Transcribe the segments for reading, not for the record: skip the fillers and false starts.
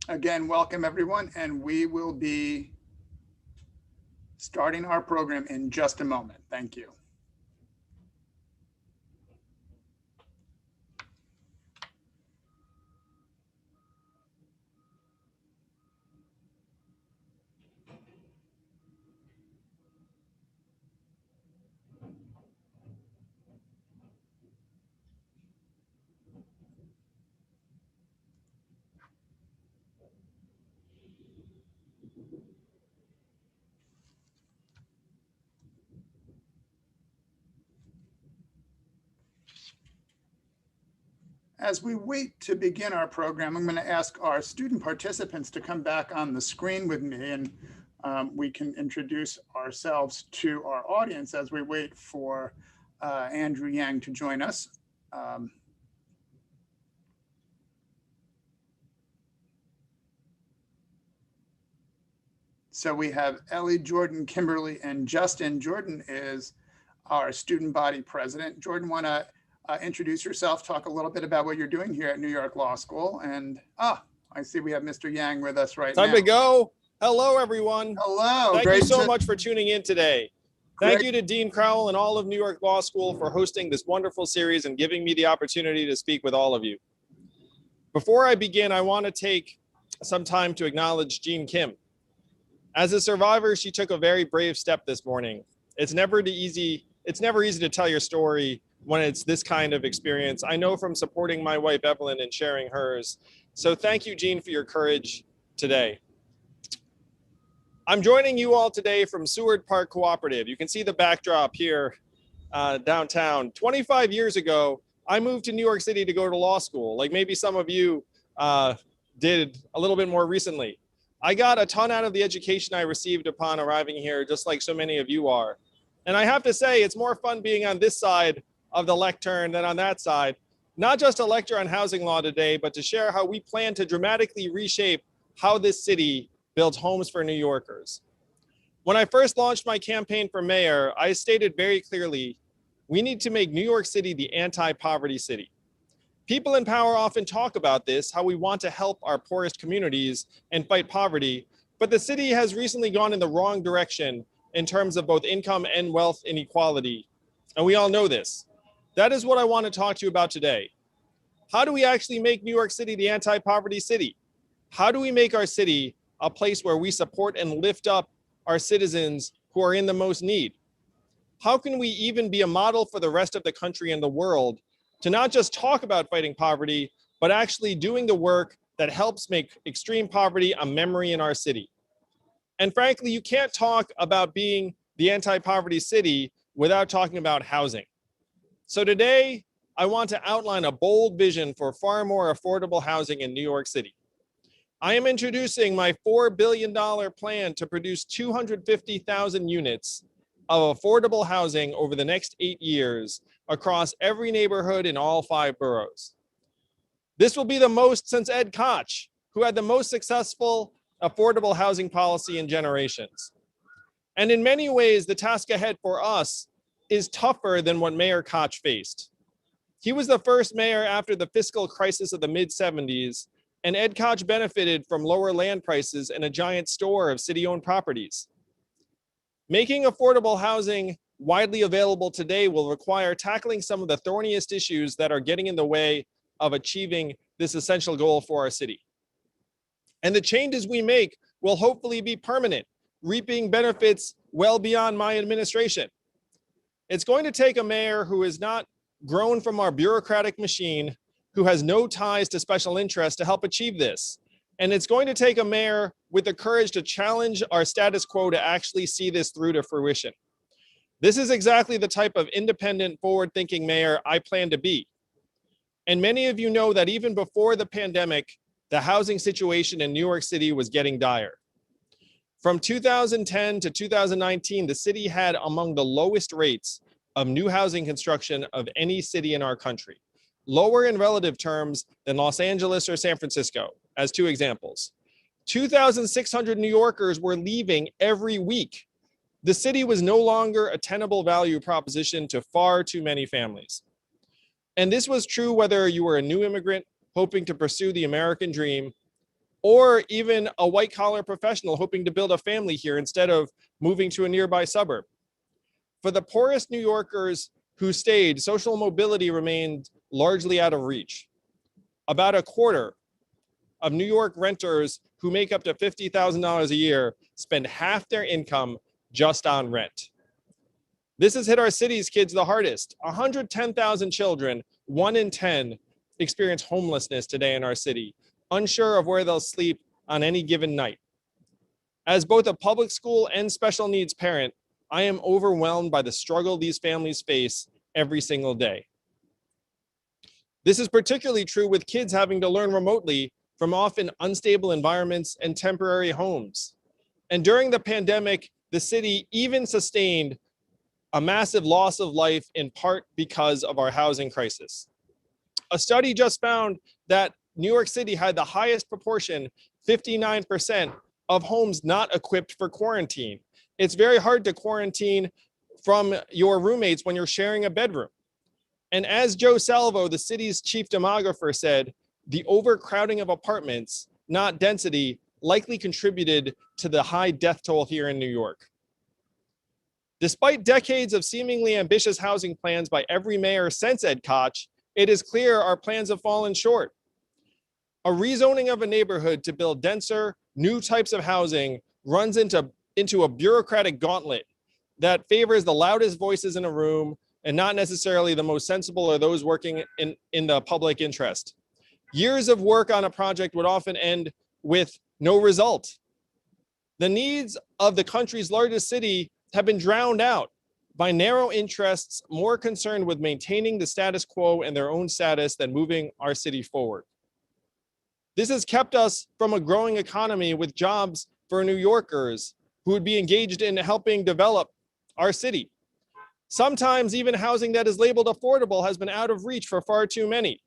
Again, welcome everyone, and we will be starting our program in just a moment. Thank you. As we wait to begin our program, I'm going to ask our student participants to come back on the screen with me, and we can introduce ourselves to our audience as we wait for Andrew Yang to join us. So we have Ellie, Jordan, Kimberly, and Justin. Jordan is our student body president. Jordan, want to introduce yourself, talk a little bit about what you're doing here at New York Law School. And I see we have Mr. Yang with us right now. Time to go. Hello, everyone. Hello. Thank you so much for tuning in today. Thank you to Dean Crowell and all of New York Law School for hosting this wonderful series and giving me the opportunity to speak with all of you. Before I begin, I want to take some time to acknowledge Jean Kim. As a survivor, she took a very brave step this morning. It's never easy to tell your story when it's this kind of experience. I know from supporting my wife, Evelyn, and sharing hers. So thank you, Jean, for your courage today. I'm joining you all today from Seward Park Cooperative. You can see the backdrop here downtown. 25 years ago, I moved to New York City to go to law school, like maybe some of you did a little bit more recently. I got a ton out of the education I received upon arriving here, just like so many of you are. And I have to say, it's more fun being on this side of the lectern than on that side. Not just a lecture on housing law today, but to share how we plan to dramatically reshape how this city builds homes for New Yorkers. When I first launched my campaign for mayor, I stated very clearly, we need to make New York City the anti-poverty city. People in power often talk about this, how we want to help our poorest communities and fight poverty, but the city has recently gone in the wrong direction in terms of both income and wealth inequality. And we all know this. That is what I want to talk to you about today. How do we actually make New York City the anti-poverty city? How do we make our city a place where we support and lift up our citizens who are in the most need? How can we even be a model for the rest of the country and the world to not just talk about fighting poverty, but actually doing the work that helps make extreme poverty a memory in our city? And frankly, you can't talk about being the anti-poverty city without talking about housing. So today, I want to outline a bold vision for far more affordable housing in New York City. I am introducing my $4 billion plan to produce 250,000 units of affordable housing over the next 8 years across every neighborhood in all 5 boroughs. This will be the most since Ed Koch, who had the most successful affordable housing policy in generations. And in many ways, the task ahead for us is tougher than what Mayor Koch faced. He was the first mayor after the fiscal crisis of the mid-70s, and Ed Koch benefited from lower land prices and a giant store of city-owned properties. Making affordable housing widely available today will require tackling some of the thorniest issues that are getting in the way of achieving this essential goal for our city. And the changes we make will hopefully be permanent, reaping benefits well beyond my administration. It's going to take a mayor who is not grown from our bureaucratic machine, who has no ties to special interests to help achieve this. And it's going to take a mayor with the courage to challenge our status quo to actually see this through to fruition. This is exactly the type of independent, forward-thinking mayor I plan to be. And many of you know that even before the pandemic, the housing situation in New York City was getting dire. From 2010 to 2019, the city had among the lowest rates of new housing construction of any city in our country, lower in relative terms than Los Angeles or San Francisco, as two examples. 2,600 New Yorkers were leaving every week. The city was no longer a tenable value proposition to far too many families. And this was true whether you were a new immigrant hoping to pursue the American dream, or even a white-collar professional hoping to build a family here instead of moving to a nearby suburb. For the poorest New Yorkers who stayed, social mobility remained largely out of reach. About a quarter of New York renters who make up to $50,000 a year spend half their income just on rent. This has hit our city's kids the hardest. 110,000 children, 1 in 10, experience homelessness today in our city, unsure of where they'll sleep on any given night. As both a public school and special needs parent, I am overwhelmed by the struggle these families face every single day. This is particularly true with kids having to learn remotely from often unstable environments and temporary homes. And during the pandemic, the city even sustained a massive loss of life in part because of our housing crisis. A study just found that New York City had the highest proportion, 59%, of homes not equipped for quarantine. It's very hard to quarantine from your roommates when you're sharing a bedroom. And as Joe Salvo, the city's chief demographer, said, the overcrowding of apartments, not density, likely contributed to the high death toll here in New York. Despite decades of seemingly ambitious housing plans by every mayor since Ed Koch, it is clear our plans have fallen short. A rezoning of a neighborhood to build denser, new types of housing runs into a bureaucratic gauntlet that favors the loudest voices in a room and not necessarily the most sensible or those working in the public interest. Years of work on a project would often end with no result. The needs of the country's largest city have been drowned out by narrow interests more concerned with maintaining the status quo and their own status than moving our city forward. This has kept us from a growing economy with jobs for New Yorkers who would be engaged in helping develop our city. Sometimes even housing that is labeled affordable has been out of reach for far too many.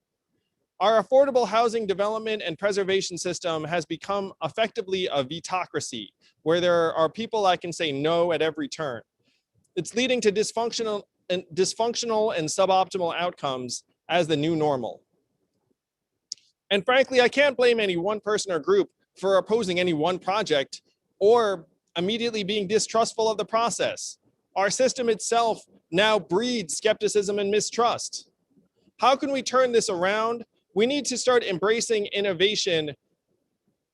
Our affordable housing development and preservation system has become effectively a vetocracy, where there are people that can say no at every turn. It's leading to dysfunctional and suboptimal outcomes as the new normal. And frankly, I can't blame any one person or group for opposing any one project or immediately being distrustful of the process. Our system itself now breeds skepticism and mistrust. How can we turn this around? We need to start embracing innovation,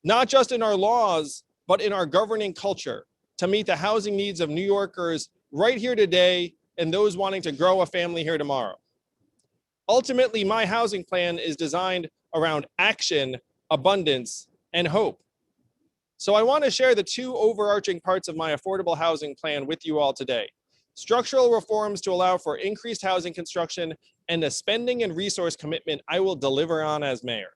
not just in our laws, but in our governing culture to meet the housing needs of New Yorkers right here today and those wanting to grow a family here tomorrow. Ultimately, my housing plan is designed around action, abundance, and hope. So I want to share the two overarching parts of my affordable housing plan with you all today. Structural reforms to allow for increased housing construction and a spending and resource commitment I will deliver on as mayor.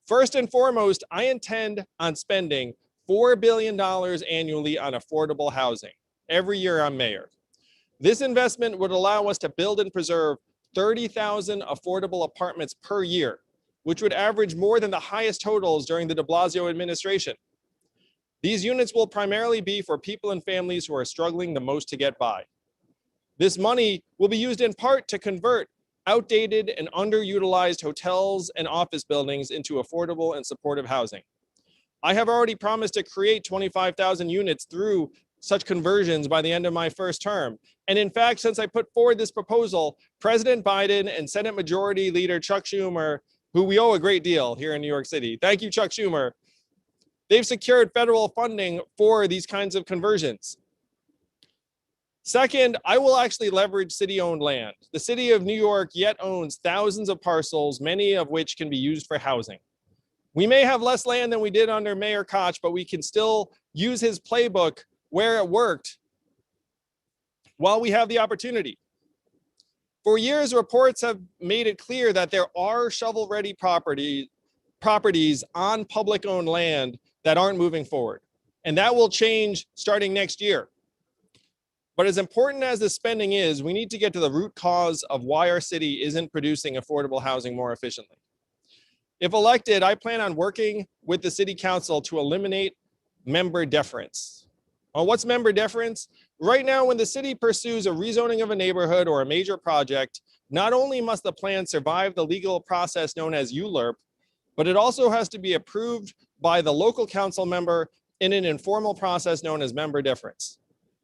First and foremost, I intend on spending $4 billion annually on affordable housing every year I'm mayor. This investment would allow us to build and preserve 30,000 affordable apartments per year, which would average more than the highest totals during the de Blasio administration. These units will primarily be for people and families who are struggling the most to get by. This money will be used in part to convert outdated and underutilized hotels and office buildings into affordable and supportive housing. I have already promised to create 25,000 units through such conversions by the end of my first term. And in fact, since I put forward this proposal, President Biden and Senate Majority Leader Chuck Schumer, who we owe a great deal here in New York City, thank you, Chuck Schumer, they've secured federal funding for these kinds of conversions. Second, I will actually leverage city-owned land. The city of New York yet owns thousands of parcels, many of which can be used for housing. We may have less land than we did under Mayor Koch, but we can still use his playbook where it worked while we have the opportunity. For years, reports have made it clear that there are shovel-ready properties on public-owned land that aren't moving forward. And that will change starting next year. But as important as the spending is, we need to get to the root cause of why our city isn't producing affordable housing more efficiently. If elected, I plan on working with the city council to eliminate member deference. Well, what's member deference? Right now, when the city pursues a rezoning of a neighborhood or a major project, not only must the plan survive the legal process known as ULURP, but it also has to be approved by the local council member in an informal process known as member deference.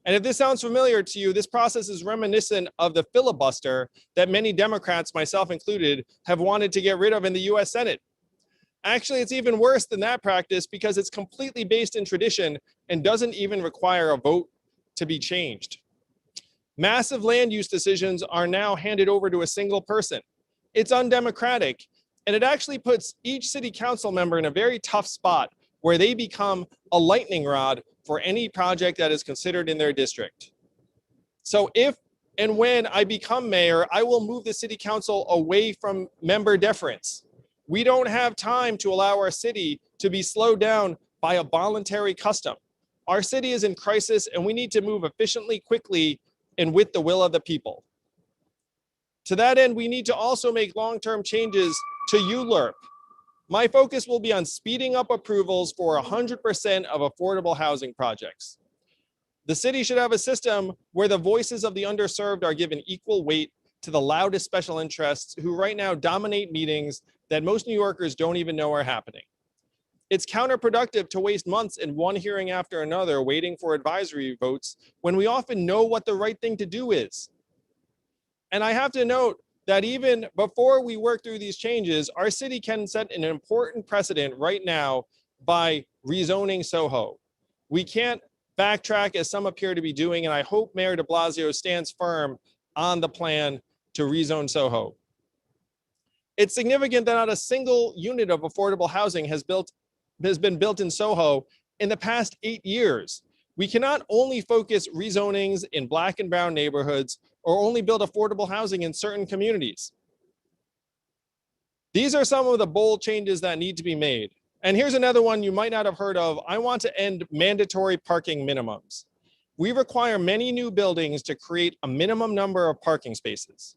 And if this sounds familiar to you, this process is reminiscent of the filibuster that many Democrats, myself included, have wanted to get rid of in the US Senate. Actually, it's even worse than that practice because it's completely based in tradition and doesn't even require a vote to be changed. Massive land use decisions are now handed over to a single person. It's undemocratic, and it actually puts each city council member in a very tough spot where they become a lightning rod for any project that is considered in their district. So if and when I become mayor, I will move the city council away from member deference. We don't have time to allow our city to be slowed down by a voluntary custom. Our city is in crisis and we need to move efficiently, quickly, and with the will of the people. To that end, we need to also make long-term changes to ULURP. My focus will be on speeding up approvals for 100% of affordable housing projects. The city should have a system where the voices of the underserved are given equal weight to the loudest special interests who right now dominate meetings that most New Yorkers don't even know are happening. It's counterproductive to waste months in one hearing after another waiting for advisory votes when we often know what the right thing to do is. And I have to note that even before we work through these changes, our city can set an important precedent right now by rezoning Soho. We can't backtrack as some appear to be doing, and I hope Mayor de Blasio stands firm on the plan to rezone Soho. It's significant that not a single unit of affordable housing has been built in Soho in the past 8 years. We cannot only focus rezonings in Black and brown neighborhoods or only build affordable housing in certain communities. These are some of the bold changes that need to be made. And here's another one you might not have heard of. I want to end mandatory parking minimums. We require many new buildings to create a minimum number of parking spaces,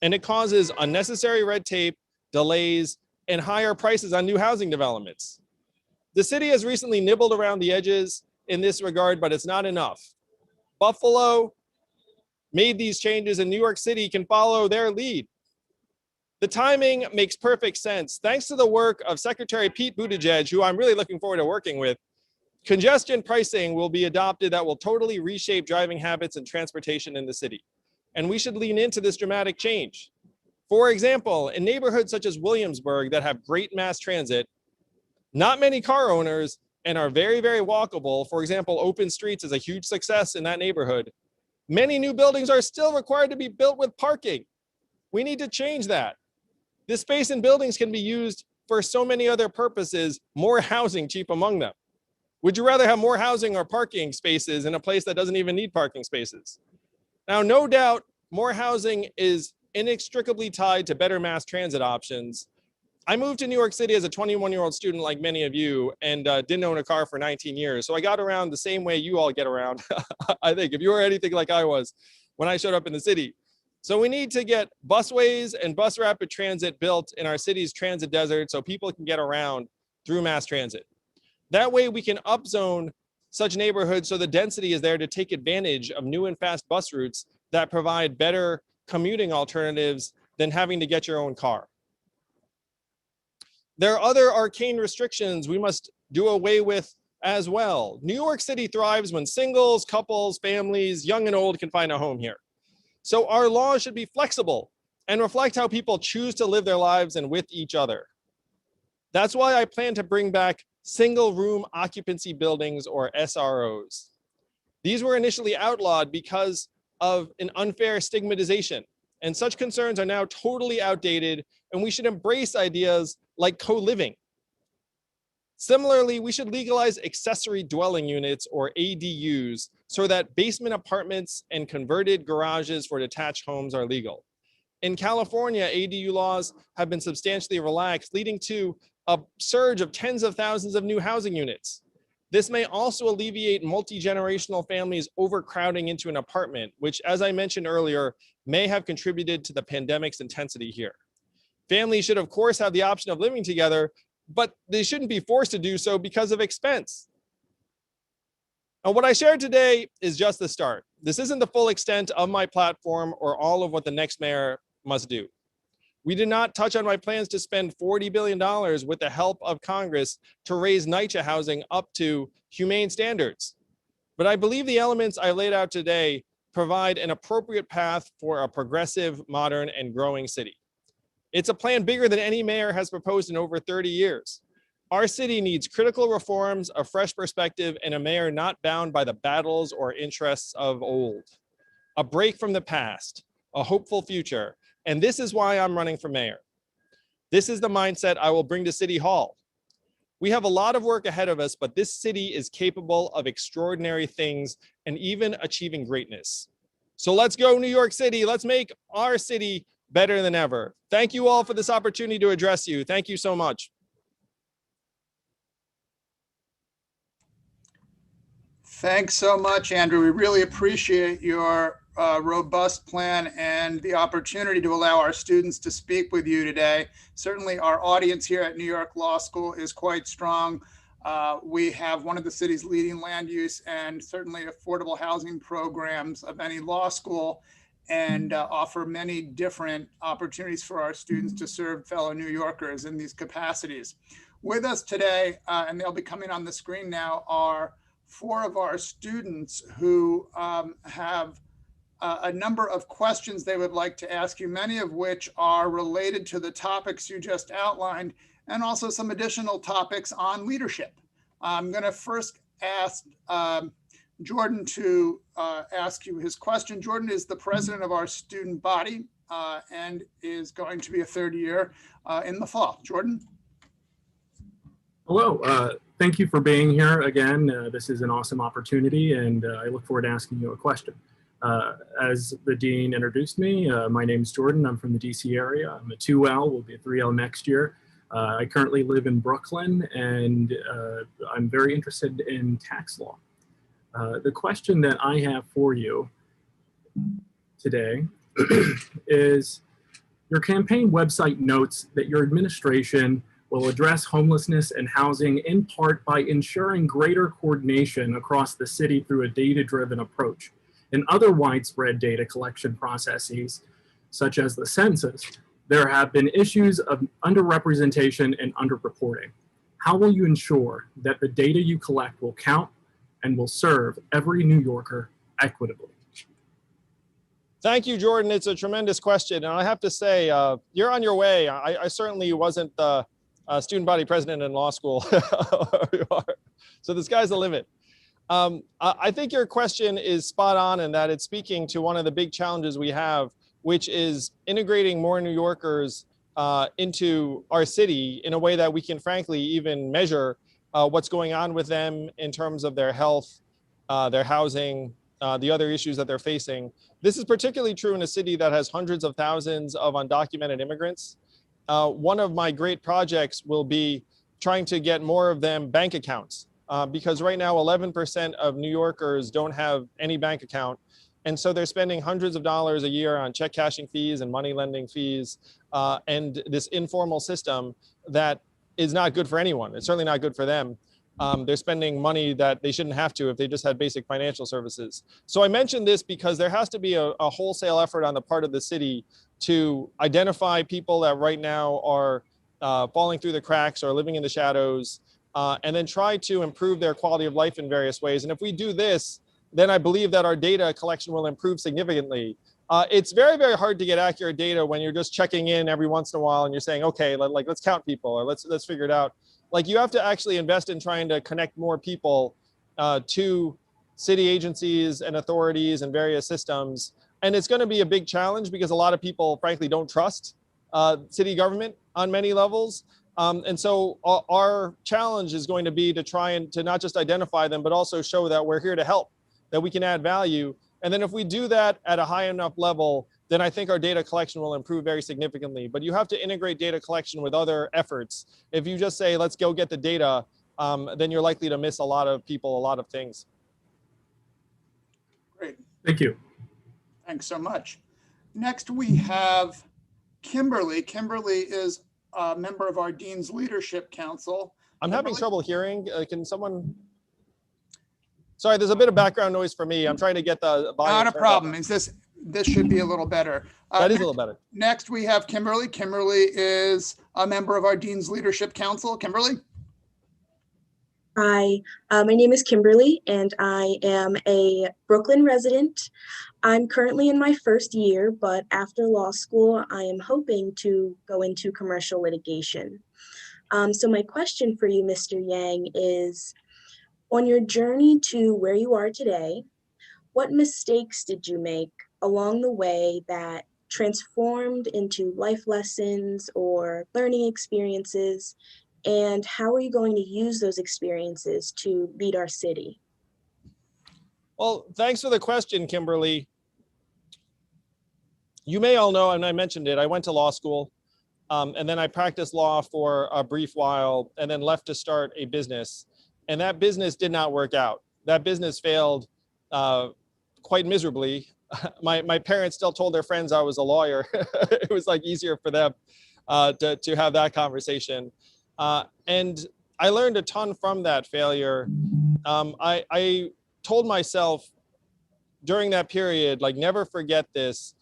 and it causes unnecessary red tape, delays, and higher prices on new housing developments. The city has recently nibbled around the edges in this regard, but it's not enough. Buffalo made these changes and New York City can follow their lead. The timing makes perfect sense. Thanks to the work of Secretary Pete Buttigieg, who I'm really looking forward to working with, congestion pricing will be adopted that will totally reshape driving habits and transportation in the city. And we should lean into this dramatic change. For example, in neighborhoods such as Williamsburg that have great mass transit, not many car owners, and are very, very walkable. For example, open streets is a huge success in that neighborhood. Many new buildings are still required to be built with parking. We need to change that. This space in buildings can be used for so many other purposes, more housing chief among them. Would you rather have more housing or parking spaces in a place that doesn't even need parking spaces? Now, no doubt, more housing is inextricably tied to better mass transit options. I moved to New York City as a 21-year-old student like many of you and didn't own a car for 19 years. So I got around the same way you all get around, I think, if you were anything like I was when I showed up in the city. So we need to get busways and bus rapid transit built in our city's transit desert so people can get around through mass transit. That way we can upzone such neighborhoods so the density is there to take advantage of new and fast bus routes that provide better commuting alternatives than having to get your own car. There are other arcane restrictions we must do away with as well. New York City thrives when singles, couples, families, young and old can find a home here. So our laws should be flexible and reflect how people choose to live their lives and with each other. That's why I plan to bring back single room occupancy buildings, or SROs. These were initially outlawed because of an unfair stigmatization, and such concerns are now totally outdated, and we should embrace ideas like co-living. Similarly, we should legalize accessory dwelling units, or ADUs, so that basement apartments and converted garages for detached homes are legal. In California, ADU laws have been substantially relaxed, leading to a surge of tens of thousands of new housing units. This may also alleviate multi-generational families overcrowding into an apartment, which, as I mentioned earlier, may have contributed to the pandemic's intensity here. Families should, of course, have the option of living together, but they shouldn't be forced to do so because of expense. Now, what I shared today is just the start. This isn't the full extent of my platform or all of what the next mayor must do. We did not touch on my plans to spend $40 billion with the help of Congress to raise NYCHA housing up to humane standards. But I believe the elements I laid out today provide an appropriate path for a progressive, modern, and growing city. It's a plan bigger than any mayor has proposed in over 30 years. Our city needs critical reforms, a fresh perspective, and a mayor not bound by the battles or interests of old. A break from the past, a hopeful future, and this is why I'm running for mayor. This is the mindset I will bring to City Hall. We have a lot of work ahead of us, but this city is capable of extraordinary things and even achieving greatness. So let's go, New York City. Let's make our city better than ever. Thank you all for this opportunity to address you. Thank you so much. Thanks so much, Andrew. We really appreciate your robust plan and the opportunity to allow our students to speak with you today. Certainly our audience here at New York Law School is quite strong. We have one of the city's leading land use and certainly affordable housing programs of any law school, and offer many different opportunities for our students to serve fellow New Yorkers in these capacities. With us today, and they'll be coming on the screen now, are 4 of our students who have a number of questions they would like to ask you, many of which are related to the topics you just outlined, and also some additional topics on leadership. I'm going to first ask Jordan to ask you his question. Jordan is the president of our student body and is going to be a 3rd year in the fall. Jordan? Hello, thank you for being here again. This is an awesome opportunity, and I look forward to asking you a question. As the dean introduced me, my name is Jordan. I'm from the DC area. I'm a 2L, will be a 3L next year. I currently live in Brooklyn, and I'm very interested in tax law. The question that I have for you today is, your campaign website notes that your administration will address homelessness and housing in part by ensuring greater coordination across the city through a data-driven approach. In other widespread data collection processes, such as the census, there have been issues of underrepresentation and underreporting. How will you ensure that the data you collect will count and will serve every New Yorker equitably? Thank you, Jordan. It's a tremendous question. And I have to say, you're on your way. I certainly wasn't the student body president in law school. So the sky's the limit. I think your question is spot on in that it's speaking to one of the big challenges we have, which is integrating more New Yorkers into our city in a way that we can frankly even measure what's going on with them in terms of their health, their housing, the other issues that they're facing. This is particularly true in a city that has hundreds of thousands of undocumented immigrants. One of my great projects will be trying to get more of them bank accounts. Because right now 11% of New Yorkers don't have any bank account. And so they're spending hundreds of dollars a year on check cashing fees and money lending fees and this informal system that is not good for anyone. It's certainly not good for them. They're spending money that they shouldn't have to if they just had basic financial services. So I mentioned this because there has to be a wholesale effort on the part of the city to identify people that right now are falling through the cracks or living in the shadows, and then try to improve their quality of life in various ways. And if we do this, then I believe that our data collection will improve significantly. It's very, very hard to get accurate data when you're just checking in every once in a while and you're saying, okay, let's count people or let's figure it out. Like, you have to actually invest in trying to connect more people to city agencies and authorities and various systems. And it's going to be a big challenge because a lot of people, frankly, don't trust city government on many levels. And so our challenge is going to be to try and to not just identify them, but also show that we're here to help, that we can add value. And then if we do that at a high enough level, then I think our data collection will improve very significantly. But you have to integrate data collection with other efforts. If you just say, let's go get the data, then you're likely to miss a lot of people, a lot of things. Great. Thank you. Thanks so much. Next, we have Kimberly. Kimberly is a member of our Dean's Leadership Council. I'm having trouble hearing. Can someone? Sorry, there's a bit of background noise for me. I'm trying to get the volume. Not a problem. Is this should be a little better. That is a little better. Next, we have Kimberly. Kimberly is a member of our Dean's Leadership Council. Kimberly. Hi, my name is Kimberly, and I am a Brooklyn resident. I'm currently in my first year, but after law school, I am hoping to go into commercial litigation. So my question for you, Mr. Yang, is on your journey to where you are today, what mistakes did you make along the way that transformed into life lessons or learning experiences? And how are you going to use those experiences to lead our city? Well, thanks for the question, Kimberly. You may all know, and I mentioned it, I went to law school, and then I practiced law for a brief while and then left to start a business. And that business did not work out. That business failed quite miserably. My parents still told their friends I was a lawyer. It was like easier for them to have that conversation. And I learned a ton from that failure. I told myself during that period, like, never forget this,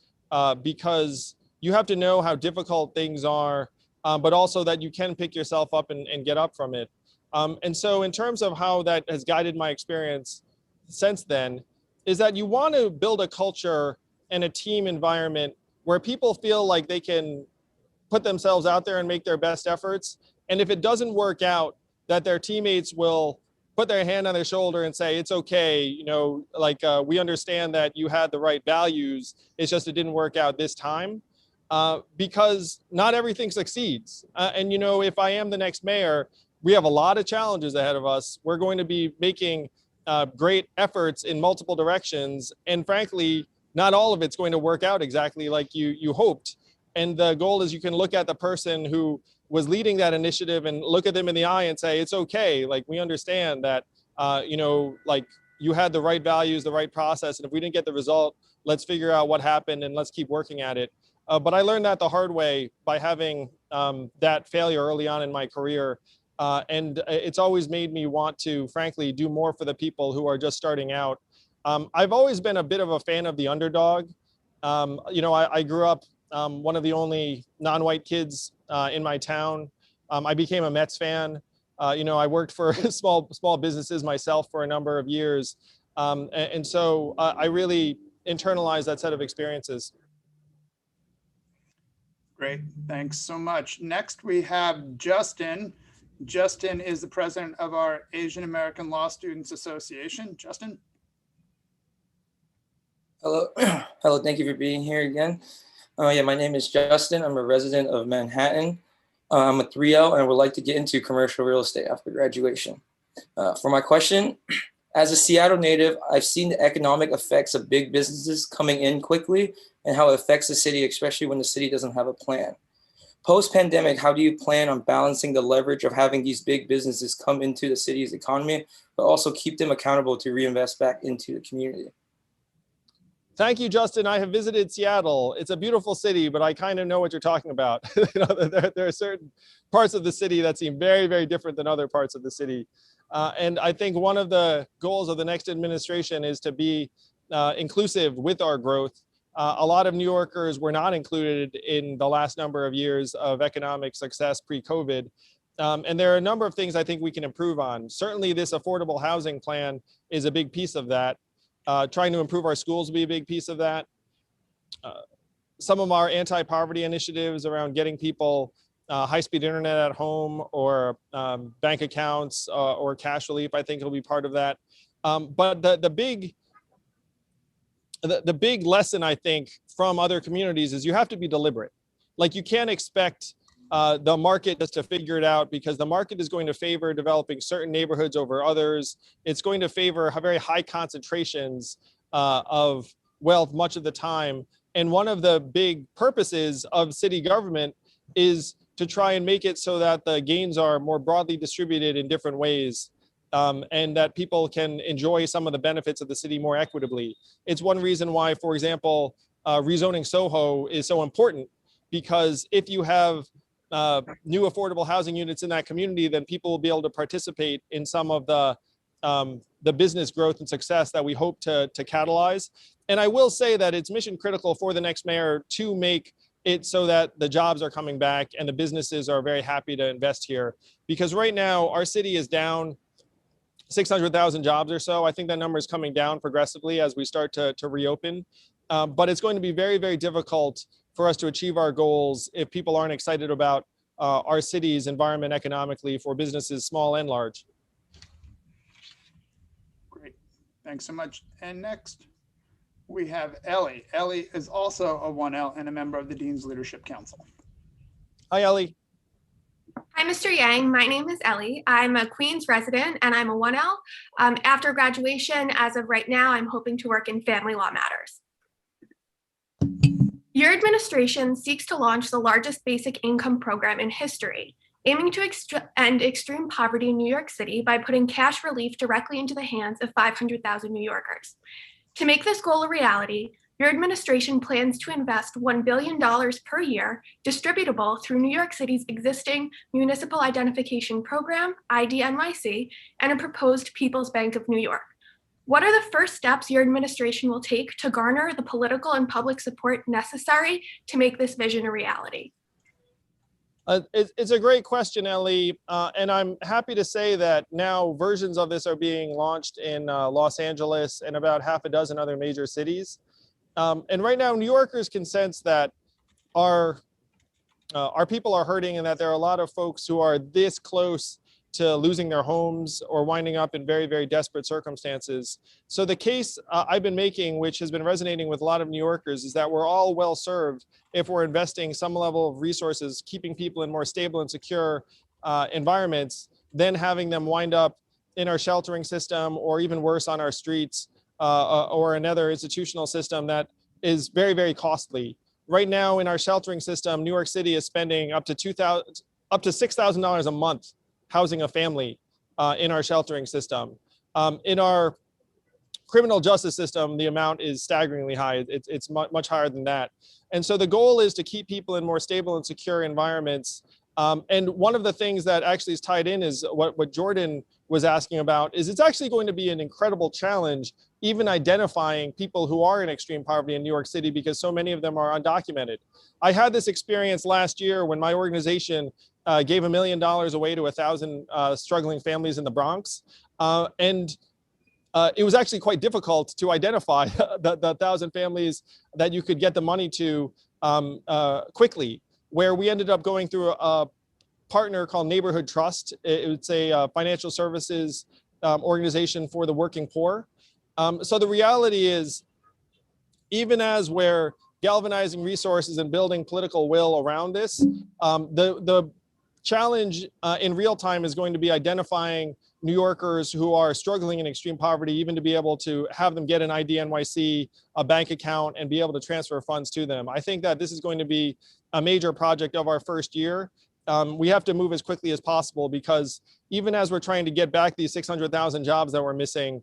because you have to know how difficult things are, but also that you can pick yourself up and get up from it. And so in terms of how that has guided my experience since then, is that you want to build a culture and a team environment where people feel like they can put themselves out there and make their best efforts. And if it doesn't work out, that their teammates will put their hand on their shoulder and say, it's okay, you know, like, we understand that you had the right values. It's just it didn't work out this time, because not everything succeeds. And, you know, if I am the next mayor, we have a lot of challenges ahead of us. We're going to be making great efforts in multiple directions. And frankly, not all of it's going to work out exactly like you hoped. And the goal is you can look at the person who was leading that initiative and look at them in the eye and say, it's okay. Like, we understand that, you know, like, you had the right values, the right process. And if we didn't get the result, let's figure out what happened and let's keep working at it. But I learned that the hard way by having that failure early on in my career. And it's always made me want to, frankly, do more for the people who are just starting out. I've always been a bit of a fan of the underdog. You know, I grew up one of the only non-white kids in my town. I became a Mets fan. You know, I worked for small businesses myself for a number of years. And so I really internalized that set of experiences. Great, thanks so much. Next, we have Justin. Justin is the president of our Asian American Law Students Association. Justin. Hello, hello. Thank you for being here again. Yeah, my name is Justin. I'm a resident of Manhattan. I'm a 3L and would like to get into commercial real estate after graduation. For my question, as a Seattle native, I've seen the economic effects of big businesses coming in quickly and how it affects the city, especially when the city doesn't have a plan. Post-pandemic, how do you plan on balancing the leverage of having these big businesses come into the city's economy, but also keep them accountable to reinvest back into the community? Thank you, Justin. I have visited Seattle. It's a beautiful city, but I kind of know what you're talking about. You know, there are certain parts of the city that seem very, very different than other parts of the city. And I think one of the goals of the next administration is to be inclusive with our growth. A lot of New Yorkers were not included in the last number of years of economic success pre-COVID. And there are a number of things I think we can improve on. Certainly this affordable housing plan is a big piece of that. Trying to improve our schools will be a big piece of that. Some of our anti-poverty initiatives around getting people high-speed internet at home or bank accounts or cash relief, I think will be part of that. But the big lesson, I think, from other communities is you have to be deliberate. Like, you can't expect the market just to figure it out, because the market is going to favor developing certain neighborhoods over others. It's going to favor very high concentrations of wealth much of the time. And one of the big purposes of city government is to try and make it so that the gains are more broadly distributed in different ways, and that people can enjoy some of the benefits of the city more equitably. It's one reason why, for example, rezoning Soho is so important, because if you have new affordable housing units in that community, then people will be able to participate in some of the business growth and success that we hope to catalyze. And I will say that it's mission critical for the next mayor to make it so that the jobs are coming back and the businesses are very happy to invest here. Because right now our city is down 600,000 jobs or so. I think that number is coming down progressively as we start to reopen. But it's going to be very, very difficult for us to achieve our goals if people aren't excited about our city's environment economically for businesses small and large. Great, thanks so much. And next, we have Ellie. Ellie is also a 1L and a member of the Dean's Leadership Council. Hi, Ellie. Hi, Mr. Yang. My name is Ellie. I'm a Queens resident and I'm a 1L. After graduation, as of right now, I'm hoping to work in family law matters. Your administration seeks to launch the largest basic income program in history, aiming to end extreme poverty in New York City by putting cash relief directly into the hands of 500,000 New Yorkers. To make this goal a reality, your administration plans to invest $1 billion per year, distributable through New York City's existing Municipal Identification Program, ID NYC, and a proposed People's Bank of New York. What are the first steps your administration will take to garner the political and public support necessary to make this vision a reality? It's a great question, Ellie, and I'm happy to say that now versions of this are being launched in Los Angeles and about half a dozen other major cities. And right now, New Yorkers can sense that our people are hurting and that there are a lot of folks who are this close to losing their homes or winding up in very, very desperate circumstances. So the case I've been making, which has been resonating with a lot of New Yorkers, is that we're all well served if we're investing some level of resources, keeping people in more stable and secure environments, than having them wind up in our sheltering system, or even worse, on our streets, or another institutional system that is very, very costly. Right now in our sheltering system, New York City is spending up to $6,000 a month housing a family in our sheltering system. In our criminal justice system, the amount is staggeringly high. It's much higher than that. And so the goal is to keep people in more stable and secure environments. And one of the things that actually is tied in is what Jordan was asking about, is it's actually going to be an incredible challenge even identifying people who are in extreme poverty in New York City, because so many of them are undocumented. I had this experience last year when my organization gave $1 million away to 1,000 struggling families in the Bronx. And it was actually quite difficult to identify the 1,000 families that you could get the money to quickly, where we ended up going through a partner called Neighborhood Trust. It's a financial services organization for the working poor. So the reality is, even as we're galvanizing resources and building political will around this, the challenge in real time is going to be identifying New Yorkers who are struggling in extreme poverty, even to be able to have them get an ID NYC, a bank account, and be able to transfer funds to them. I think that this is going to be a major project of our first year. We have to move as quickly as possible, because even as we're trying to get back these 600,000 jobs that we're missing,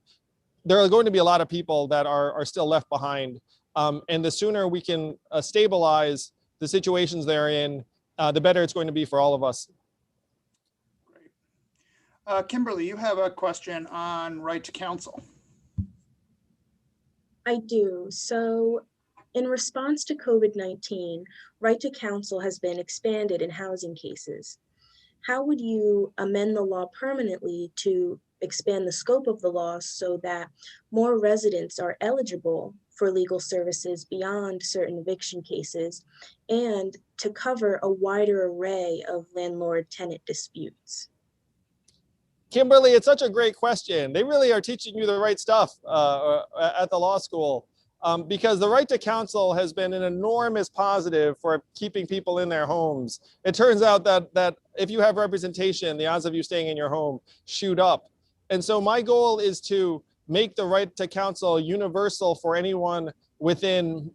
there are going to be a lot of people that are still left behind. And the sooner we can stabilize the situations they're in, the better it's going to be for all of us. Great. Kimberly, you have a question on right to counsel. I do. So in response to COVID-19, right to counsel has been expanded in housing cases. How would you amend the law permanently to expand the scope of the law so that more residents are eligible for legal services beyond certain eviction cases, and to cover a wider array of landlord-tenant disputes? Kimberly, it's such a great question. They really are teaching you the right stuff at the law school. because the right to counsel has been an enormous positive for keeping people in their homes. It turns out that if you have representation, the odds of you staying in your home shoot up. And so my goal is to make the right to counsel universal for anyone within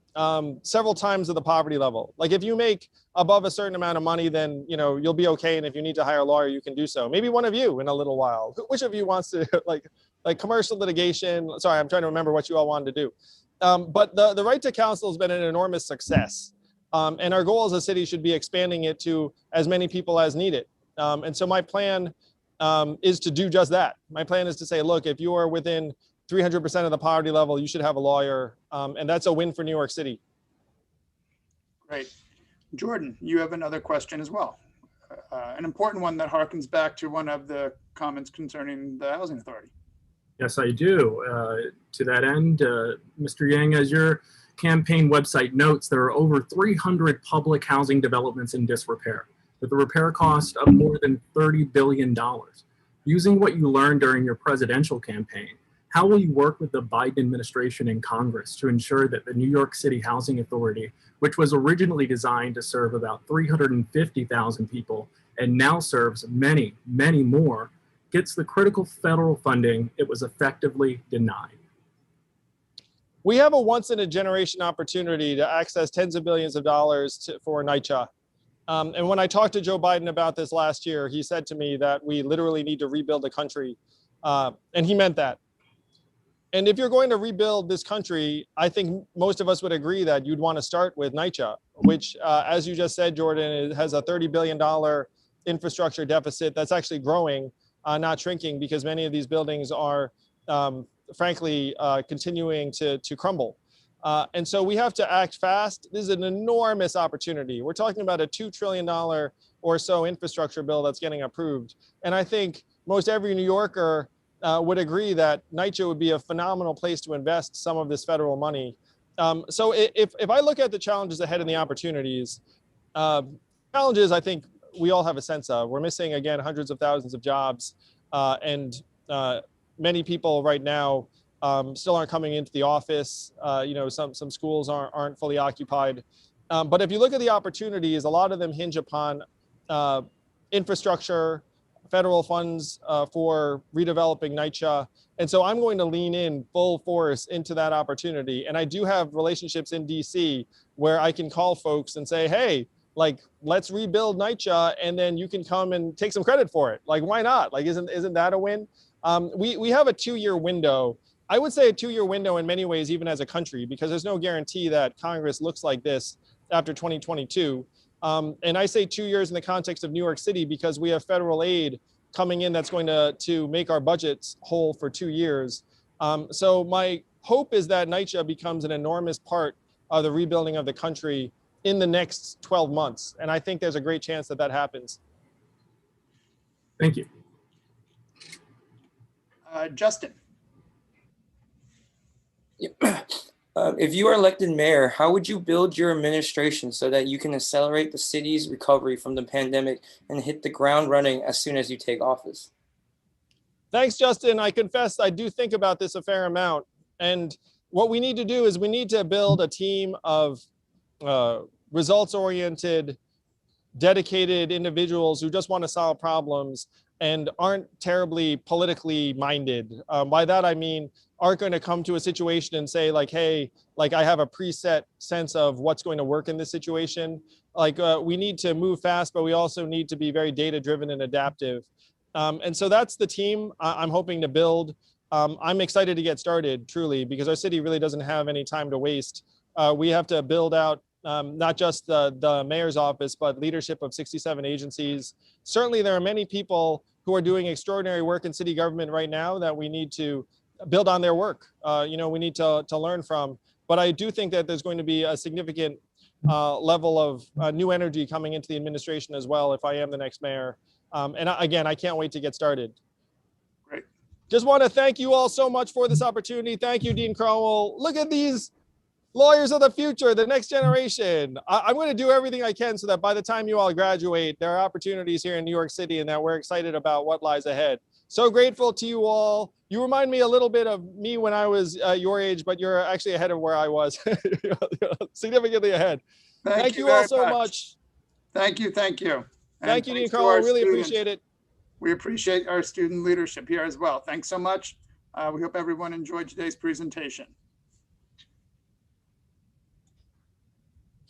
several times of the poverty level. Like if you make above a certain amount of money, then you'll be okay. And if you need to hire a lawyer, you can do so. Maybe one of you in a little while. Which of you wants to like commercial litigation? Sorry, I'm trying to remember what you all wanted to do. But the right to counsel has been an enormous success. And our goal as a city should be expanding it to as many people as need it. And so my plan is to do just that. My plan is to say, look, if you are within 300% of the poverty level, you should have a lawyer. And that's a win for New York City. Great. Jordan, you have another question as well. An important one that harkens back to one of the comments concerning the Housing Authority. Yes, I do. To that end, Mr. Yang, as your campaign website notes, there are over 300 public housing developments in disrepair, with a repair cost of more than $30 billion. Using what you learned during your presidential campaign, how will you work with the Biden administration and Congress to ensure that the New York City Housing Authority, which was originally designed to serve about 350,000 people and now serves many, many more, gets the critical federal funding it was effectively denied? We have a once-in-a-generation opportunity to access tens of billions of dollars for NYCHA. And when I talked to Joe Biden about this last year, he said to me that we literally need to rebuild the country. And he meant that. And if you're going to rebuild this country, I think most of us would agree that you'd want to start with NYCHA, which, as you just said, Jordan, it has a $30 billion infrastructure deficit that's actually growing, not shrinking, because many of these buildings are, frankly, continuing to crumble. And so we have to act fast. This is an enormous opportunity. We're talking about a $2 trillion or so infrastructure bill that's getting approved. And I think most every New Yorker would agree that NYCHA would be a phenomenal place to invest some of this federal money. So if I look at the challenges ahead and the opportunities, challenges I think we all have a sense of. We're missing, again, hundreds of thousands of jobs, and many people right now still aren't coming into the office. Some schools aren't fully occupied. But if you look at the opportunities, a lot of them hinge upon infrastructure, federal funds for redeveloping NYCHA. And so I'm going to lean in full force into that opportunity. And I do have relationships in DC where I can call folks and say, hey, like, let's rebuild NYCHA, and then you can come and take some credit for it. Like, why not? Like, isn't that a win? We have a 2-year window. I would say a 2-year window in many ways, even as a country, because there's no guarantee that Congress looks like this after 2022. And I say 2 years in the context of New York City because we have federal aid coming in that's going to make our budgets whole for 2 years. So my hope is that NYCHA becomes an enormous part of the rebuilding of the country in the next 12 months. And I think there's a great chance that that happens. Thank you. Justin. If you are elected mayor, how would you build your administration so that you can accelerate the city's recovery from the pandemic and hit the ground running as soon as you take office? Thanks, Justin. I confess I do think about this a fair amount. And what we need to do is we need to build a team of results-oriented, dedicated individuals who just want to solve problems and aren't terribly politically minded. By that, I mean, aren't going to come to a situation and say like, hey, like I have a preset sense of what's going to work in this situation. Like we need to move fast, but we also need to be very data-driven and adaptive. And so that's the team I'm hoping to build. I'm excited to get started, truly, because our city really doesn't have any time to waste. We have to build out not just the mayor's office, but leadership of 67 agencies. Certainly, there are many people who are doing extraordinary work in city government right now that we need to build on their work. We need to learn from. But I do think that there's going to be a significant level of new energy coming into the administration as well if I am the next mayor. And again, I can't wait to get started. Great. Just want to thank you all so much for this opportunity. Thank you, Dean Crowell. Look at these lawyers of the future, the next generation. I'm going to do everything I can so that by the time you all graduate, there are opportunities here in New York City and that we're excited about what lies ahead. So grateful to you all. You remind me a little bit of me when I was your age, but you're actually ahead of where I was, significantly ahead. Thank you all very so much. Thank you. Thank you. Thank you, Dean thanks to Crowell. our Really students. appreciate it. We appreciate our student leadership here as well. Thanks so much. We hope everyone enjoyed today's presentation.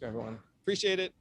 Everyone, appreciate it.